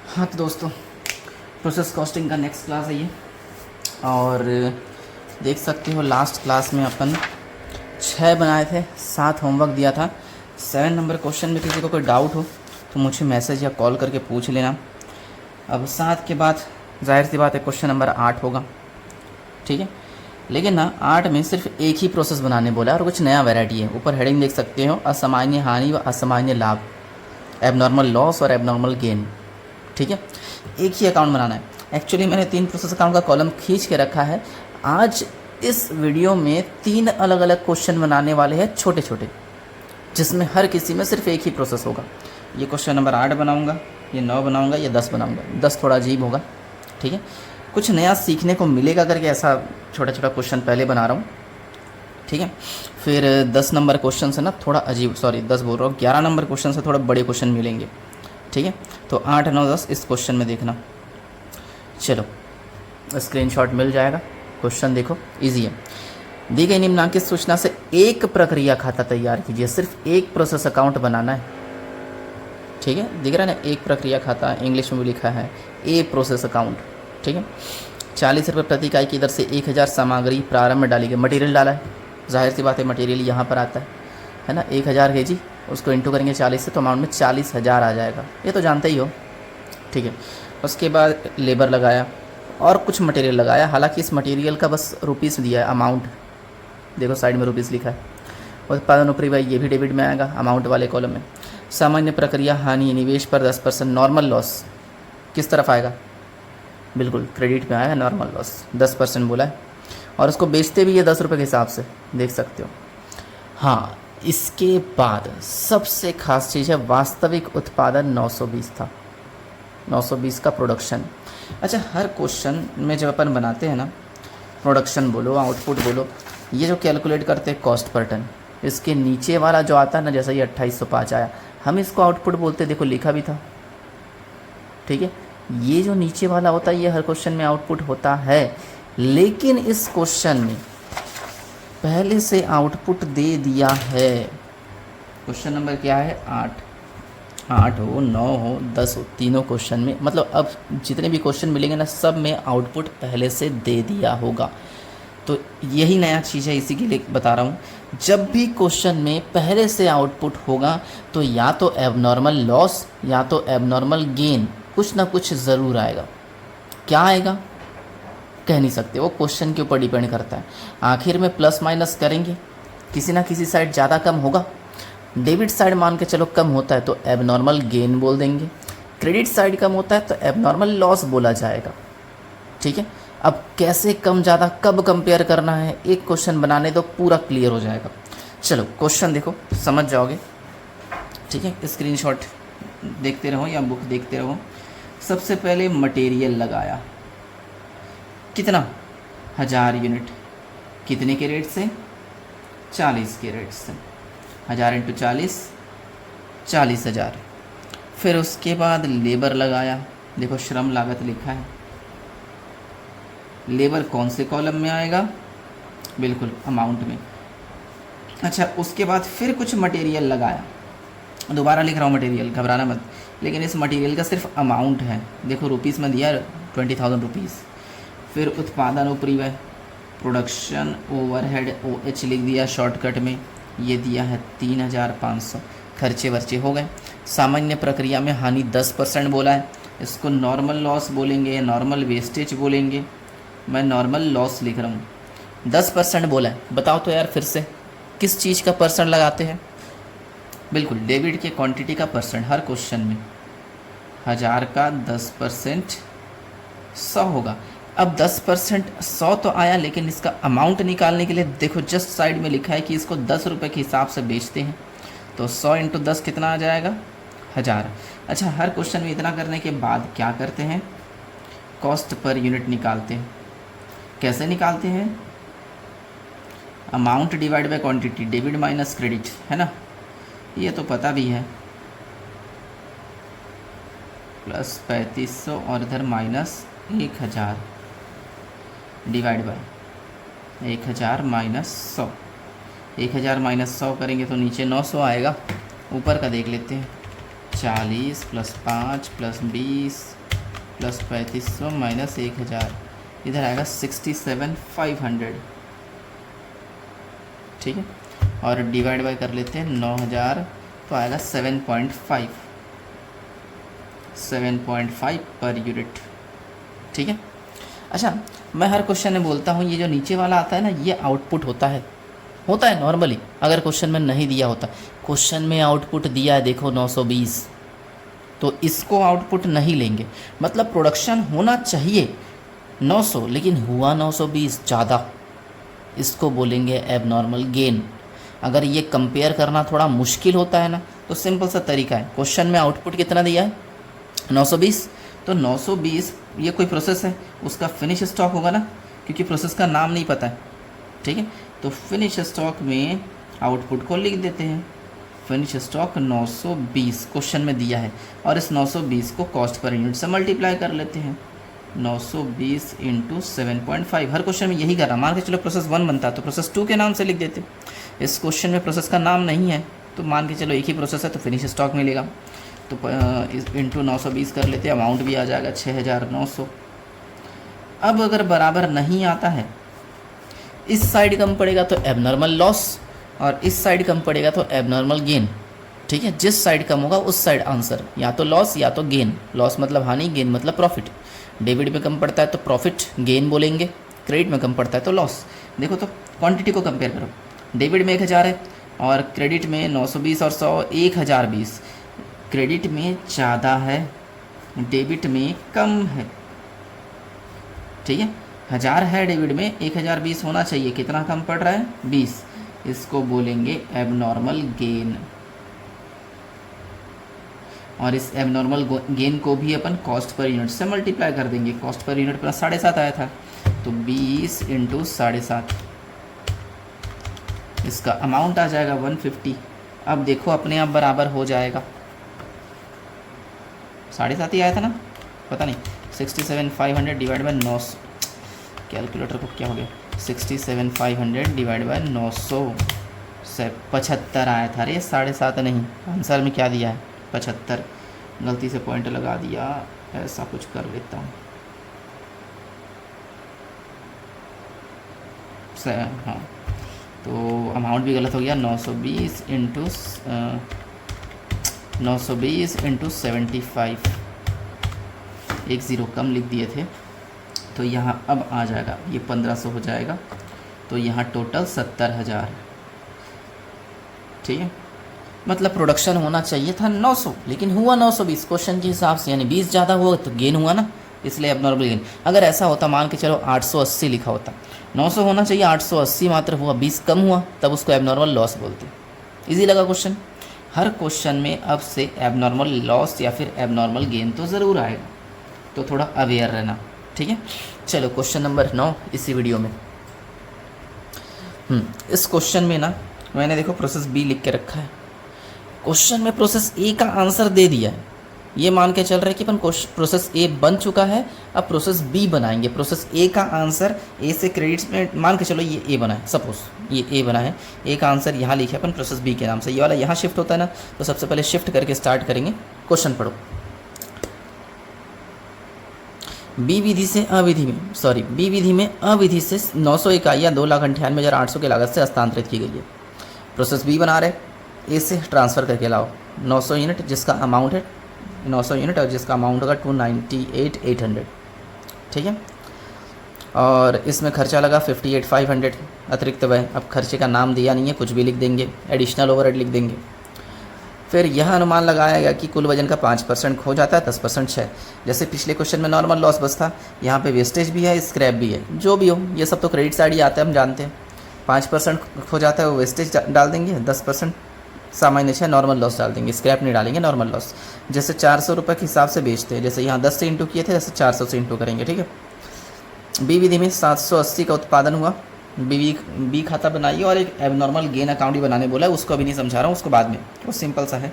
हाँ तो दोस्तों, प्रोसेस कॉस्टिंग का नेक्स्ट क्लास है ये। और देख सकते हो लास्ट क्लास में अपन 6 बनाए थे, 7 होमवर्क दिया था। 7 नंबर क्वेश्चन में किसी को कोई डाउट हो तो मुझे मैसेज या कॉल करके पूछ लेना। अब 7 के बाद जाहिर सी बात है क्वेश्चन नंबर 8 होगा, ठीक है। लेकिन ना 8 में सिर्फ एक ही प्रोसेस बनाने बोला है और कुछ नया वैरायटी है। ऊपर हेडिंग देख सकते हो, असामान्य हानि व असामान्य लाभ, एबनॉर्मल लॉस और एबनॉर्मल गेन, ठीक है। एक ही अकाउंट बनाना है। एक्चुअली मैंने 3 प्रोसेस अकाउंट का कॉलम खींच के रखा है। आज इस वीडियो में 3 अलग अलग क्वेश्चन बनाने वाले हैं, छोटे छोटे, जिसमें हर किसी में सिर्फ एक ही प्रोसेस होगा। ये क्वेश्चन नंबर 8 बनाऊंगा, ये 9 बनाऊंगा, ये 10 बनाऊंगा। 10 थोड़ा अजीब होगा, ठीक है। कुछ नया सीखने को मिलेगा करके ऐसा छोटा छोटा क्वेश्चन पहले बना रहा हूँ, ठीक है। फिर 10 नंबर क्वेश्चन से ना थोड़ा अजीब, सॉरी 10 बोल रहा हूँ, 11 नंबर क्वेश्चन से थोड़ा बड़े क्वेश्चन मिलेंगे, ठीक है। तो 8, 9, 10 इस क्वेश्चन में देखना। चलो स्क्रीनशॉट मिल जाएगा। क्वेश्चन देखो, इजी है। दी गई निम्नलिखित सूचना से एक प्रक्रिया खाता तैयार कीजिए। सिर्फ एक प्रोसेस अकाउंट बनाना है, ठीक है। दिख रहा है ना, एक प्रक्रिया खाता, इंग्लिश में भी लिखा है ए प्रोसेस अकाउंट, ठीक है। 40 रुपये प्रति इकाई की दर से 1000 सामग्री प्रारंभ में डाली गई। मटेरियल डाला है, जाहिर सी बात है मटेरियल यहाँ पर आता है ना। 1000 kg, उसको इंटू करेंगे 40 से तो अमाउंट में 40,000 आ जाएगा, ये तो जानते ही हो, ठीक है। उसके बाद लेबर लगाया और कुछ मटेरियल लगाया। हालांकि इस मटेरियल का बस रुपीस दिया है, अमाउंट देखो साइड में रुपीस लिखा है। उत्पादन ऊपरी भाई ये भी डेबिट में आएगा अमाउंट वाले कॉलम में। सामान्य प्रक्रिया हानि, निवेश पर 10%, नॉर्मल लॉस किस तरफ आएगा? बिल्कुल क्रेडिट में आएगा। नॉर्मल लॉस 10% बोला है और उसको बेचते भी ये 10 रुपये के हिसाब से, देख सकते हो। हाँ, इसके बाद सबसे खास चीज़ है वास्तविक उत्पादन 920 था, 920 का प्रोडक्शन। अच्छा, हर क्वेश्चन में जब अपन बनाते हैं ना, प्रोडक्शन बोलो आउटपुट बोलो, ये जो कैलकुलेट करते हैं कॉस्ट पर टन, इसके नीचे वाला जो आता है ना, जैसा ये 2805 आया, हम इसको आउटपुट बोलते, देखो लिखा भी था, ठीक है। ये जो नीचे वाला होता है ये हर क्वेश्चन में आउटपुट होता है, लेकिन इस क्वेश्चन में पहले से आउटपुट दे दिया है। क्वेश्चन नंबर क्या है? 8 हो, 9 हो, 10 हो, तीनों क्वेश्चन में, मतलब अब जितने भी क्वेश्चन मिलेंगे ना, सब में आउटपुट पहले से दे दिया होगा। तो यही नया चीज़ है, इसी के लिए बता रहा हूँ। जब भी क्वेश्चन में पहले से आउटपुट होगा तो या तो एबनॉर्मल लॉस या तो एबनॉर्मल गेन, कुछ ना कुछ ज़रूर आएगा। क्या आएगा कह नहीं सकते, वो क्वेश्चन के ऊपर डिपेंड करता है। आखिर में प्लस माइनस करेंगे, किसी ना किसी साइड ज़्यादा कम होगा। डेबिट साइड मान के चलो कम होता है तो एबनॉर्मल गेन बोल देंगे, क्रेडिट साइड कम होता है तो एबनॉर्मल लॉस बोला जाएगा, ठीक है। अब कैसे कम ज़्यादा कब कंपेयर करना है, एक क्वेश्चन बनाने दो, पूरा क्लियर हो जाएगा। चलो क्वेश्चन देखो, समझ जाओगे, ठीक है। स्क्रीनशॉट देखते रहो या बुक देखते रहो। सबसे पहले मटेरियल लगाया, कितना? 1000 यूनिट, कितने के रेट से? 40 के रेट से। 1000 इंटू 40, 40,000। फिर उसके बाद लेबर लगाया, देखो श्रम लागत लिखा है। लेबर कौन से कॉलम में आएगा? बिल्कुल अमाउंट में। अच्छा, उसके बाद फिर कुछ मटेरियल लगाया, दोबारा लिख रहा हूँ मटेरियल, घबराना मत, लेकिन इस मटेरियल का सिर्फ अमाउंट है, देखो रुपीस में दिया 20,000 रुपीज़। फिर उत्पादन ऊपरी व्यय, प्रोडक्शन ओवरहेड OH लिख दिया शॉर्टकट में, ये दिया है 3,500। खर्चे वर्चे हो गए। सामान्य प्रक्रिया में हानि 10% बोला है, इसको नॉर्मल लॉस बोलेंगे या नॉर्मल वेस्टेज बोलेंगे। मैं नॉर्मल लॉस लिख रहा हूँ। 10% बोला है, बताओ तो यार फिर से किस चीज़ का परसेंट लगाते हैं? बिल्कुल डेबिट के क्वांटिटी का परसेंट, हर क्वेश्चन में 1000 का 10% 100 होगा। अब 10% 100 तो आया, लेकिन इसका अमाउंट निकालने के लिए देखो जस्ट साइड में लिखा है कि इसको 10 रुपये के हिसाब से बेचते हैं, तो 100 इंटू 10 कितना आ जाएगा? 1000। अच्छा, हर क्वेश्चन में इतना करने के बाद क्या करते हैं? कॉस्ट पर यूनिट निकालते हैं। कैसे निकालते हैं? Amount divide by quantity, debit minus credit, है ना, ये तो पता भी है। प्लस 3500 और इधर minus 1000 divide by 1000 minus 100। 1000 minus 100 करेंगे तो नीचे 900 आएगा। ऊपर का देख लेते हैं, 40 + 5 + 20 प्लस 3500 माइनस 1000, इधर आएगा 67,500, ठीक है। और डिवाइड बाय कर लेते हैं 9000, तो आएगा 7.5 पर यूनिट, ठीक है। अच्छा, मैं हर क्वेश्चन में बोलता हूँ, ये जो नीचे वाला आता है ना, ये आउटपुट होता है नॉर्मली, अगर क्वेश्चन में नहीं दिया होता। क्वेश्चन में आउटपुट दिया है देखो 920, तो इसको आउटपुट नहीं लेंगे, मतलब प्रोडक्शन होना चाहिए 900 लेकिन हुआ 920 ज़्यादा, इसको बोलेंगे एबनॉर्मल गेन। अगर ये कंपेयर करना थोड़ा मुश्किल होता है ना, तो सिंपल सा तरीका है, क्वेश्चन में आउटपुट कितना दिया है 920, तो 920 ये कोई प्रोसेस है, उसका फिनिश स्टॉक होगा ना, क्योंकि प्रोसेस का नाम नहीं पता है, ठीक है। तो फिनिश स्टॉक में आउटपुट को लिख देते हैं, फिनिश स्टॉक 920 क्वेश्चन में दिया है, और इस 920 को कॉस्ट पर यूनिट से मल्टीप्लाई कर लेते हैं, 920 इंटू 7.5। हर क्वेश्चन में यही करना, मान के चलो प्रोसेस 1 बनता है तो प्रोसेस 2 के नाम से लिख देते। इस क्वेश्चन में प्रोसेस का नाम नहीं है, तो मान के चलो एक ही प्रोसेस है, तो फिनिश स्टॉक मिलेगा, तो इंटू 920 कर लेते हैं, अमाउंट भी आ जाएगा 6900। अब अगर बराबर नहीं आता है, इस साइड कम पड़ेगा तो एबनॉर्मल लॉस, और इस साइड कम पड़ेगा तो एबनॉर्मल गेन, ठीक है। जिस साइड कम होगा उस साइड आंसर, या तो लॉस या तो गेन। लॉस मतलब हानि, गेन मतलब प्रॉफिट। डेबिट में कम पड़ता है तो प्रॉफिट गेन बोलेंगे, क्रेडिट में कम पड़ता है तो लॉस। देखो तो क्वांटिटी को कंपेयर करो, डेबिट में 1000 है और क्रेडिट में 920 और 100 1020। क्रेडिट में ज़्यादा है, डेबिट में कम है, ठीक है। 1000 है डेबिट में, 1020 होना चाहिए, कितना कम पड़ रहा है 20, इसको बोलेंगे एबनॉर्मल गेन। और इस एबनॉर्मल गेन को भी अपन कॉस्ट पर यूनिट से मल्टीप्लाई कर देंगे। कॉस्ट पर यूनिट अपना 7.5 आया था, तो 20 इंटू 7.5, इसका अमाउंट आ जाएगा 150। अब देखो अपने आप बराबर हो जाएगा, 7.5 ही आया था ना, पता नहीं, 67,500 डिवाइड बाय 900, कैलकुलेटर को क्या हो गया, 67,500 डिवाइड बाय 900 से 75 आया था। अरे 7.5 नहीं, आंसर में क्या दिया है 75, गलती से पॉइंट लगा दिया, ऐसा कुछ कर लेता हूँ। हाँ, तो अमाउंट भी गलत हो गया, 920 इंटू 75, एक ज़ीरो कम लिख दिए थे, तो यहाँ अब आ जाएगा, ये 1500 हो जाएगा, तो यहाँ टोटल 70,000, ठीक है। मतलब प्रोडक्शन होना चाहिए था 900 लेकिन हुआ 920 क्वेश्चन के हिसाब से, यानी 20 ज़्यादा हुआ तो गेन हुआ ना, इसलिए एबनॉर्मल गेन। अगर ऐसा होता, मान के चलो 880 लिखा होता, 900 होना चाहिए, 880 मात्र हुआ, 20 कम हुआ, तब उसको एबनॉर्मल लॉस बोलते। इजी लगा क्वेश्चन। हर क्वेश्चन में अब से एबनॉर्मल लॉस या फिर एबनॉर्मल गेन तो ज़रूर आएगा, तो थोड़ा अवेयर रहना, ठीक है। चलो क्वेश्चन नंबर 9 इसी वीडियो में। इस क्वेश्चन में ना मैंने देखो प्रोसेस बी लिख के रखा है, क्वेश्चन में प्रोसेस ए का आंसर दे दिया है, ये मान के चल रहा है कि अपन प्रोसेस ए बन चुका है, अब प्रोसेस बी बनाएंगे। प्रोसेस ए का आंसर, ए से क्रेडिट्स में मान के चलो ये ए बना है, सपोज ये ए बना है, ए का आंसर यहाँ लिखे अपन प्रोसेस बी के नाम से, ये वाला यहाँ शिफ्ट होता है ना, तो सबसे पहले शिफ्ट करके स्टार्ट करेंगे। क्वेश्चन पढ़ो, बी विधि से अविधि में, सॉरी बी विधि में अविधि से 900 इकाइयाँ 2,98,800 की लागत से हस्तांतरित की गई है। प्रोसेस बी बना रहे, ए से ट्रांसफ़र करके लाओ 900 यूनिट, जिसका अमाउंट है 900 यूनिट और जिसका अमाउंट होगा 298,800, ठीक है। और इसमें खर्चा लगा 58,500 अतिरिक्त वह, अब खर्चे का नाम दिया नहीं है, कुछ भी लिख देंगे, एडिशनल ओवरहेड लिख देंगे। फिर यह अनुमान लगाया गया कि कुल वजन का 5% खो जाता है, 10% क्षय। जैसे पिछले क्वेश्चन में नॉर्मल लॉस बस था, यहाँ पे वेस्टेज भी है, स्क्रैप भी है, जो भी हो ये सब तो क्रेडिट साइड ही आता है, हम जानते हैं। 5% खो जाता है वो वेस्टेज डाल देंगे, 10% सामान्य क्षय नॉर्मल लॉस डाल देंगे, स्क्रैप नहीं डालेंगे, नॉर्मल लॉस। जैसे 400 रुपये के हिसाब से बेचते हैं, जैसे यहाँ 10 से इंटू किए थे, जैसे 400 से इंटू करेंगे, ठीक है। बी विधि में 780 का उत्पादन हुआ, बी खाता बनाइए, और एक एबनॉर्मल गेन अकाउंट ही बनाने बोला है, उसको अभी नहीं समझा रहा हूँ, उसको बाद में, वो सिंपल सा है।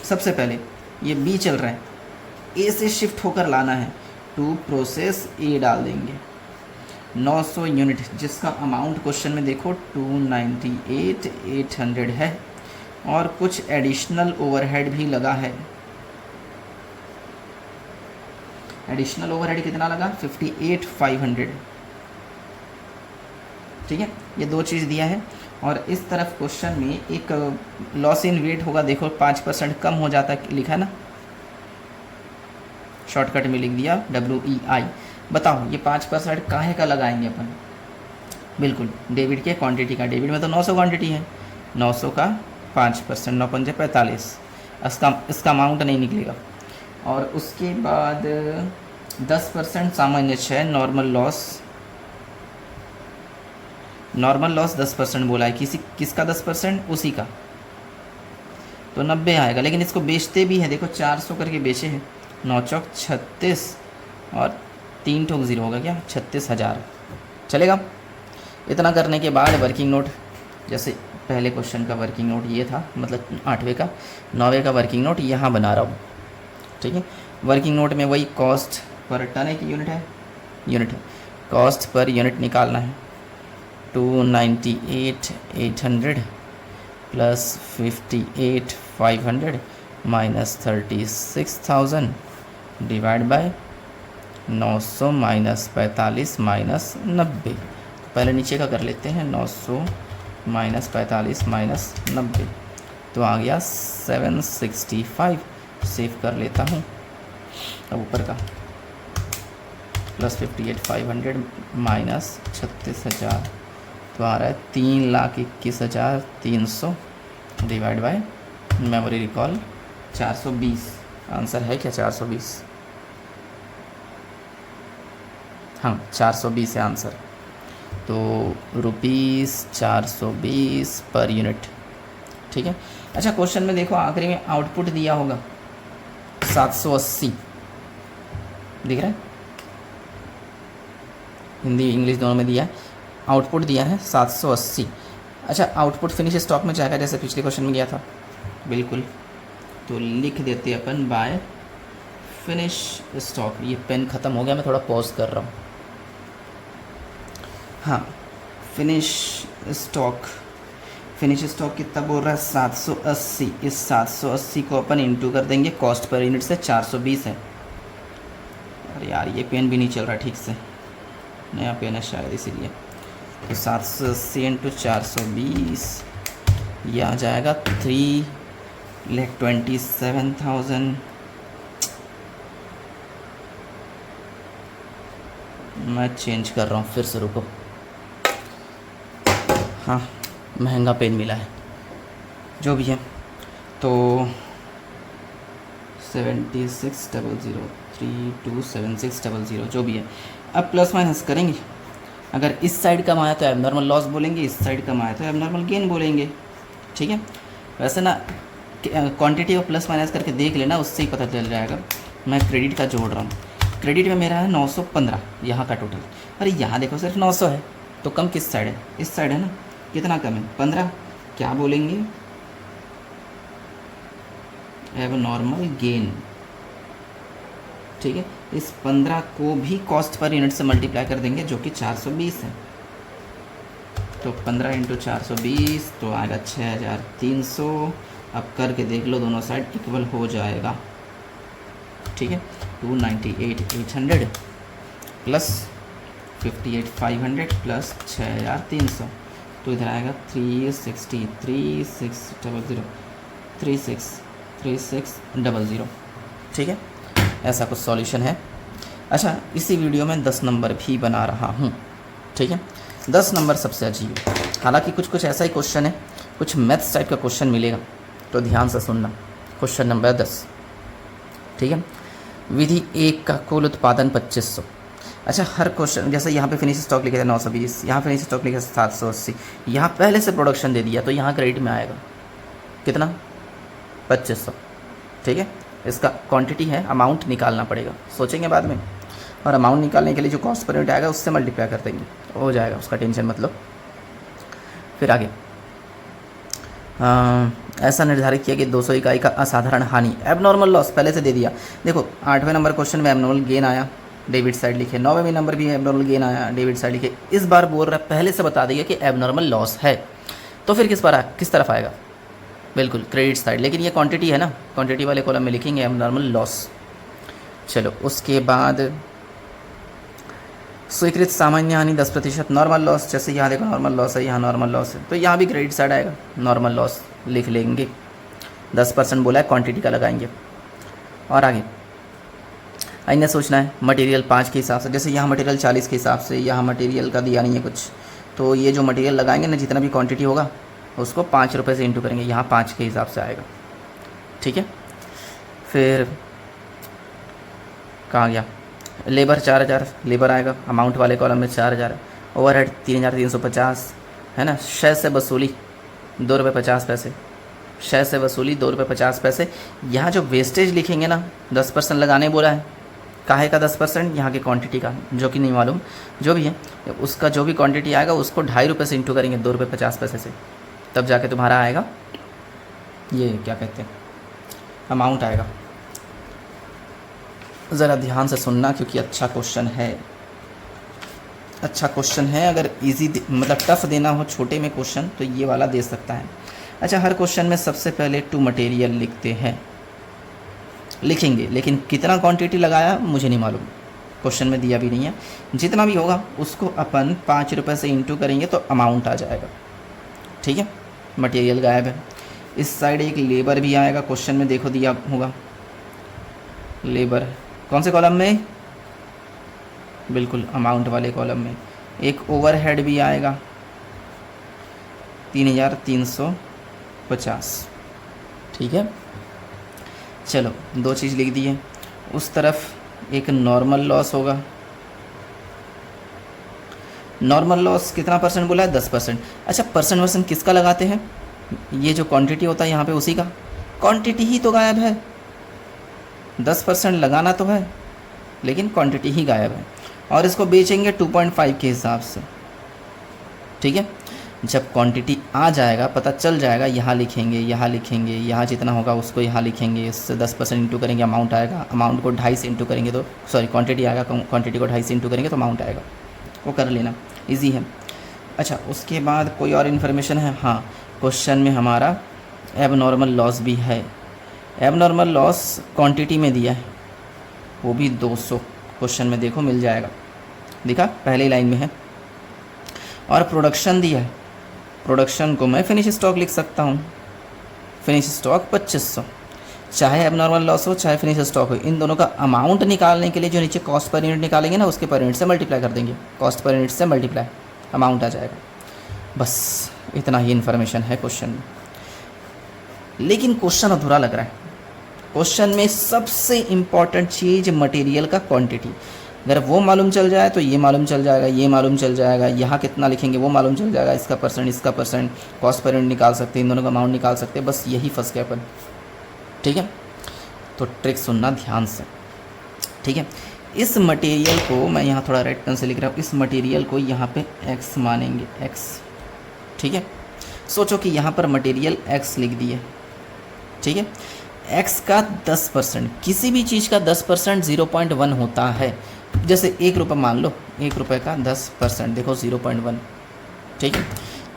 सबसे पहले ये बी चल रहा है, ए से शिफ्ट होकर लाना है, टू प्रोसेस ए डाल देंगे, 900 यूनिट, जिसका अमाउंट क्वेश्चन में देखो 298,800 है, और कुछ एडिशनल ओवरहेड भी लगा है, एडिशनल ओवरहेड कितना लगा 58,500। ठीक है, ये दो चीज़ दिया है। और इस तरफ क्वेश्चन में एक लॉस इन वेट होगा, देखो 5% कम हो जाता है, लिखा है ना, शॉर्टकट में लिख दिया WEI। बताओ ये 5% काहे का लगाएंगे अपन? बिल्कुल डेबिट के क्वांटिटी का। डेबिट में तो 900 क्वांटिटी है, 900 का 5%, 9 पंजे 45, इसका अमाउंट नहीं निकलेगा। और उसके बाद 10% सामान्य क्षय, नॉर्मल लॉस 10% बोला है, किसका 10%? उसी का, तो 90 आएगा। लेकिन इसको बेचते भी है, देखो 400 करके बेचे हैं, 9 चौक 36 और 3 ठोक 0 होगा क्या, 36,000 चलेगा। इतना करने के बाद वर्किंग नोट, जैसे पहले क्वेश्चन का वर्किंग नोट ये था, मतलब 8वें का, 9वें का वर्किंग नोट यहाँ बना रहा हूँ। ठीक है, वर्किंग नोट में वही कॉस्ट पर टन है कि यूनिट है, यूनिट है, कॉस्ट पर यूनिट निकालना है। 298,800 plus 58,500 minus 36,000 divide by 900 minus 45 minus 90। पहले नीचे का कर लेते हैं, 900 माइनस 45 माइनस 90, तो आ गया 765। सेव कर लेता हूँ। अब ऊपर का प्लस 58,500 माइनस 36,000, तो आ रहा है 3,21,300 divide by memory recall 420। Answer है क्या 420? हाँ 420 है आंसर। तो ₹420 पर यूनिट। ठीक है। अच्छा क्वेश्चन में देखो आखिरी में आउटपुट दिया होगा 780, दिख रहा है, हिंदी इंग्लिश दोनों में दिया है। आउटपुट दिया है 780। अच्छा आउटपुट फिनिश स्टॉक में जाएगा जैसे पिछले क्वेश्चन में गया था, बिल्कुल। तो लिख देते अपन बाय फिनिश स्टॉक। ये पेन ख़त्म हो गया, मैं थोड़ा पॉज कर रहा हूँ। हाँ फिनिश स्टॉक कितना बोल रहा है 780। इस 780 को अपन इंटू कर देंगे कॉस्ट पर यूनिट से, 420 है। अरे यार ये पेन भी नहीं चल रहा ठीक से, नया पेन है शायद इसीलिए। तो 780 इंटू 420 ये आ जाएगा 3,27,000। मैं चेंज कर रहा हूँ फिर से, रुको। हाँ महंगा पेन मिला है, जो भी है। तो 7600327600 जो भी है। अब प्लस माइनस करेंगे, अगर इस साइड कम आया तो एबनॉर्मल लॉस बोलेंगे, इस साइड कम आया तो एबनॉर्मल गेन बोलेंगे। ठीक है, वैसे ना क्वांटिटी और प्लस माइनस करके देख लेना, उससे ही पता चल जाएगा। मैं क्रेडिट का जोड़ रहा हूँ, क्रेडिट में मेरा है 915 यहाँ का टोटल। अरे यहाँ देखो सिर्फ 900 है, तो कम किस साइड है? इस साइड है ना। कितना कम है? 15। क्या बोलेंगे? Abnormal gain. ठीक है, इस 15 को भी कॉस्ट पर यूनिट से मल्टीप्लाई कर देंगे जो कि 420 है। तो 15 इंटू 420 तो आएगा 6,300। अब करके देख लो, दोनों साइड इक्वल हो जाएगा। ठीक है, 298,800 प्लस 58,500 प्लस 6,300, तो इधर आएगा 363,600 ठीक है, ऐसा कुछ सॉल्यूशन है। अच्छा इसी वीडियो में 10 नंबर भी बना रहा हूँ। ठीक है, 10 नंबर सबसे अजीब, हालांकि कुछ ऐसा ही क्वेश्चन है, कुछ मैथ्स टाइप का क्वेश्चन मिलेगा, तो ध्यान से सुनना। Question number 10। ठीक है, विधि 1 का कुल उत्पादन 2500। अच्छा हर क्वेश्चन, जैसे यहाँ पे फिनिश स्टॉक लिखे थे 920, यहाँ फिनिश स्टॉक लिखे 780, यहाँ पहले से प्रोडक्शन दे दिया, तो यहाँ क्रेडिट में आएगा कितना? 2500। ठीक है, इसका क्वांटिटी है, अमाउंट निकालना पड़ेगा, सोचेंगे बाद में। और अमाउंट निकालने के लिए जो कॉस्ट पर यूनिट आएगा उससे मल्टीप्लाई कर देंगे, हो जाएगा, उसका टेंशन मतलब। फिर आगे ऐसा निर्धारित किया कि 200 इकाई का असाधारण हानि, एबनॉर्मल लॉस पहले से दे दिया। देखो 8वें नंबर क्वेश्चन में एबनॉर्मल गेन आया, डेबिट साइड लिखे। 9वें नंबर भी एबनॉर्मल गेन आया, डेबिट साइड लिखे। इस बार बोल रहा है पहले से बता दिया कि एबनॉर्मल लॉस है, तो फिर किस तरफ आएगा? बिल्कुल क्रेडिट साइड। लेकिन ये क्वांटिटी है ना, क्वांटिटी वाले कॉलम में लिखेंगे एबनॉर्मल लॉस। चलो उसके बाद स्वीकृत सामान्य हानि 10%, नॉर्मल लॉस, जैसे यहाँ देखो नॉर्मल लॉस है, यहाँ नॉर्मल लॉस है, तो यहाँ भी क्रेडिट साइड आएगा, नॉर्मल लॉस लिख लेंगे, 10% बोला है, क्वांटिटी का लगाएंगे। और आगे इन्हें सोचना है मटेरियल 5 के हिसाब से, जैसे यहाँ मटेरियल 40 के हिसाब से, यहाँ मटेरियल का दिया नहीं है कुछ, तो ये जो मटेरियल लगाएंगे ना, जितना भी क्वांटिटी होगा उसको 5 रुपये से इंटू करेंगे, यहाँ 5 के हिसाब से आएगा। ठीक है, फिर कहाँ गया, लेबर 4000 लेबर आएगा, अमाउंट वाले कॉलम में 4000, ओवरहेड 3350 है ना, शय से वसूली 2 रुपये 50 पैसे, शय से वसूली 2 रुपये 50 पैसे। यहाँ जो वेस्टेज लिखेंगे ना, 10% लगाने बोला है, काहे का 10%, यहाँ की क्वांटिटी का, जो कि नहीं मालूम, जो भी है उसका जो भी क्वांटिटी आएगा उसको 2.5 रुपये से इंटू करेंगे 2 रुपये 50 पैसे से, तब जाके तुम्हारा आएगा ये क्या कहते हैं अमाउंट आएगा। ज़रा ध्यान से सुनना क्योंकि अच्छा क्वेश्चन है, अच्छा क्वेश्चन है। अगर इजी मतलब टफ देना हो छोटे में क्वेश्चन तो ये वाला दे सकता है। अच्छा, हर क्वेश्चन में सबसे पहले टू मटेरियल लिखते हैं, लिखेंगे, लेकिन कितना क्वांटिटी लगाया मुझे नहीं मालूम, क्वेश्चन में दिया भी नहीं है। जितना भी होगा उसको अपन 5 रुपये से इंटू करेंगे तो अमाउंट आ जाएगा। ठीक है, मटेरियल गायब है। इस साइड एक लेबर भी आएगा, क्वेश्चन में देखो दिया होगा लेबर, कौन से कॉलम में, बिल्कुल अमाउंट वाले कॉलम में। एक ओवरहेड भी आएगा 3350। ठीक है, चलो 2 चीज़ लिख दी है। उस तरफ एक नॉर्मल लॉस होगा, नॉर्मल लॉस कितना परसेंट बोला है, 10%। अच्छा, परसेंट किसका लगाते हैं, ये जो क्वांटिटी होता है यहाँ पे उसी का, क्वांटिटी ही तो गायब है, 10% लगाना तो है लेकिन क्वांटिटी ही गायब है। और इसको बेचेंगे 2.5 के हिसाब से। ठीक है, जब क्वांटिटी आ जाएगा पता चल जाएगा, यहाँ लिखेंगे, यहाँ लिखेंगे, यहाँ जितना होगा उसको यहाँ लिखेंगे, इससे 10% इंटू करेंगे, अमाउंट आएगा, अमाउंट को 2.5 से इंटू करेंगे तो सॉरी क्वांटिटी आएगा, क्वांटिटी को 2.5 से इंटू करेंगे तो अमाउंट आएगा, वो कर लेना, इजी है। अच्छा, उसके बाद कोई और इन्फॉर्मेशन है, हाँ क्वेश्चन में हमारा एबनॉर्मल लॉस भी है। एबनॉर्मल लॉस क्वांटिटी में दिया है, वो भी 200, क्वेश्चन में देखो मिल जाएगा, दिखा पहले लाइन में है। और प्रोडक्शन दिया है, प्रोडक्शन को मैं फिनिश स्टॉक लिख सकता हूँ, फिनिश स्टॉक 2500, चाहे एबनॉर्मल लॉस हो चाहे फिनिश स्टॉक हो, इन दोनों का अमाउंट निकालने के लिए जो नीचे कॉस्ट पर यूनिट निकालेंगे ना, उसके पर यूनिट से मल्टीप्लाई कर देंगे, कॉस्ट पर यूनिट से मल्टीप्लाई, अमाउंट आ जाएगा। बस इतना ही इन्फॉर्मेशन है क्वेश्चन में, लेकिन क्वेश्चन अधूरा लग रहा है। क्वेश्चन में सबसे इम्पॉर्टेंट चीज़ मटेरियल का क्वांटिटी, अगर वो मालूम चल जाए तो ये मालूम चल जाएगा, ये मालूम चल जाएगा, यहाँ कितना लिखेंगे वो मालूम चल जाएगा, इसका परसेंट, इसका परसेंट, कॉस्ट पर यूनिट निकाल सकते हैं, इन दोनों का अमाउंट निकाल सकते हैं, बस यही फंस गया अपन। ठीक है, तो ट्रिक सुनना ध्यान से। ठीक है, इस मटेरियल को मैं यहाँ थोड़ा रेड पेन से लिख रहा हूँ, इस मटेरियल को यहाँ पे x मानेंगे, x। ठीक है, सोचो कि यहाँ पर मटेरियल x लिख दिए। ठीक है, x का 10%, किसी भी चीज़ का 10% 0.1 होता है। जैसे 1 रुपये मान लो, 1 रुपये का 10% देखो 0.1। ठीक है,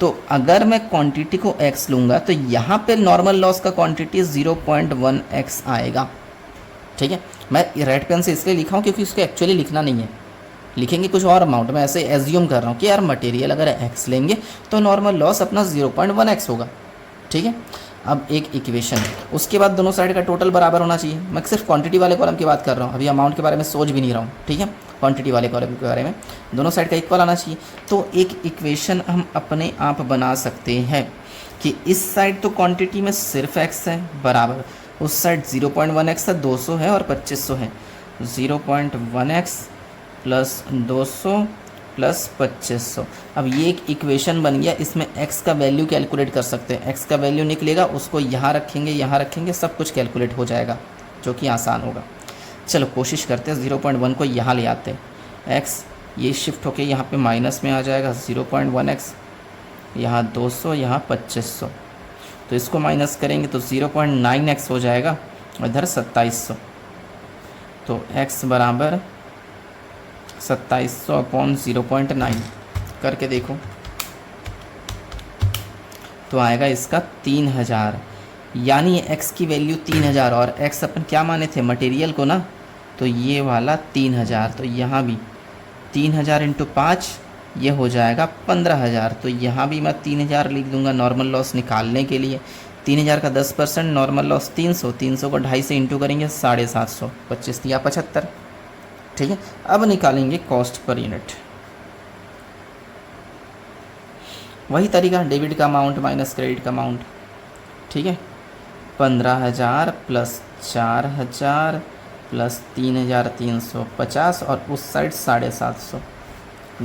तो अगर मैं क्वांटिटी को x लूँगा तो यहाँ पे नॉर्मल लॉस का क्वांटिटी 0.1x आएगा। ठीक है, मैं रेड पेन से इसलिए लिखा हूँ क्योंकि उसको एक्चुअली लिखना नहीं है, लिखेंगे कुछ और अमाउंट, मैं ऐसे एज्यूम कर रहा हूँ कि यार मटेरियल अगर x लेंगे तो नॉर्मल लॉस अपना 0.1x होगा। ठीक है, अब एक इक्वेशन, उसके बाद दोनों साइड का टोटल बराबर होना चाहिए। मैं सिर्फ क्वांटिटी वाले कॉलम की बात कर रहा हूँ, अभी अमाउंट के बारे में सोच भी नहीं रहा हूँ। ठीक है, क्वांटिटी वाले कॉलम के बारे में, दोनों साइड का इक्वल आना चाहिए। तो एक इक्वेशन हम अपने आप बना सकते हैं कि इस साइड तो क्वांटिटी में सिर्फ x है बराबर, उस साइड 0.1x है, 200 है और 2500 है, 0.1x प्लस 200 प्लस 2500। अब ये एक इक्वेशन बन गया, इसमें x का वैल्यू कैलकुलेट कर सकते हैं, x का वैल्यू निकलेगा, उसको यहाँ रखेंगे, सब कुछ कैलकुलेट हो जाएगा, जो कि आसान होगा। चलो कोशिश करते हैं, 0.1 को यहाँ ले आते हैं, x ये शिफ्ट होके यहाँ पे माइनस में आ जाएगा, 0.1x, यहाँ 200, यहाँ 2500, तो इसको माइनस करेंगे तो 0.9x हो जाएगा, इधर 2700, तो x बराबर 2700 अपॉन 0.9 करके देखो तो आएगा इसका 3000, यानी x की वैल्यू 3000, और x अपन क्या माने थे, मटेरियल को ना, तो ये वाला 3000, तो यहाँ भी 3000 इंटू 5 ये हो जाएगा 15000। तो यहाँ भी मैं 3000 लिख दूंगा नॉर्मल लॉस निकालने के लिए। 3000 का 10%, नॉर्मल लॉस 300, 300 को 2.5 से इंटू करेंगे 750, 25 या 75। ठीक है, अब निकालेंगे कॉस्ट पर यूनिट। वही तरीका, डेबिट का अमाउंट माइनस क्रेडिट का अमाउंट। ठीक है, 15000 प्लस 4000 प्लस 3350 और उस साइड 750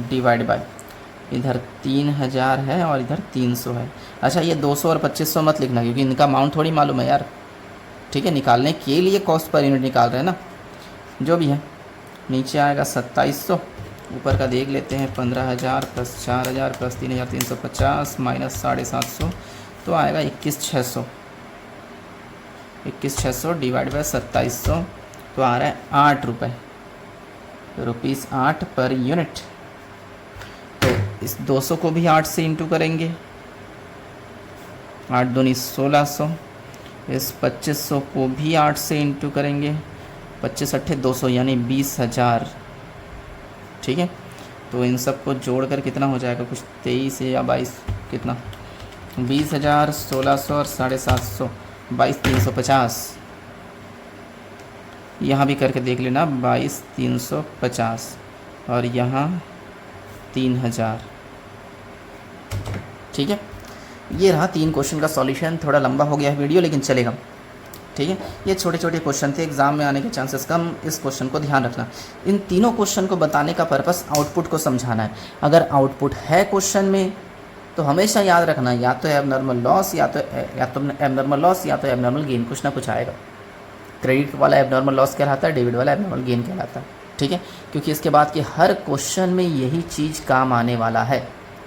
डिवाइड बाय, इधर 3000 है और इधर 300 है। अच्छा, ये 200 और 2500 मत लिखना क्योंकि इनका अमाउंट थोड़ी मालूम है यार। ठीक है, निकालने के लिए कॉस्ट पर यूनिट निकाल रहे हैं ना, जो भी है। नीचे आएगा 2700, ऊपर का देख लेते हैं 15000 प्लस 4000 प्लस 3350 माइनस 750, तो आएगा 21600। 21600 डिवाइड बाय 2700, तो आ रहा है 8 रुपये, ₹8 पर यूनिट। तो इस 200 को भी 8 से इंटू करेंगे, 8 दूनी 1600। इस 2500 को भी 8 से इंटू करेंगे, 25 अट्ठे 200 यानी 20000। ठीक है, तो इन सब को जोड़कर कितना हो जाएगा, कुछ 23 या 22, कितना 20000, 1600 और 750, 22350। यहाँ भी करके देख लेना, 22350 और यहाँ 3000। ठीक है, ये रहा 3 क्वेश्चन का सॉल्यूशन। थोड़ा लंबा हो गया है वीडियो लेकिन चलेगा। ठीक है, ये छोटे छोटे क्वेश्चन थे, एग्जाम में आने के चांसेस कम, इस क्वेश्चन को ध्यान रखना। इन तीनों क्वेश्चन को बताने का पर्पस आउटपुट को समझाना है। अगर आउटपुट है क्वेश्चन में तो हमेशा याद रखना, या तो एबनॉर्मल लॉस या तो एबनॉर्मल लॉस या तो एबनॉर्मल गेन, कुछ ना कुछ आएगा। क्रेडिट वाला एबनॉर्मल लॉस कहलाता है, डेबिट वाला एबनॉर्मल गेन कहलाता है। ठीक है, क्योंकि इसके बाद के हर क्वेश्चन में यही चीज़ काम आने वाला है,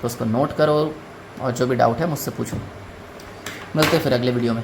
तो उसको नोट करो और जो भी डाउट है मुझसे पूछो। मिलते हैं फिर अगले वीडियो में।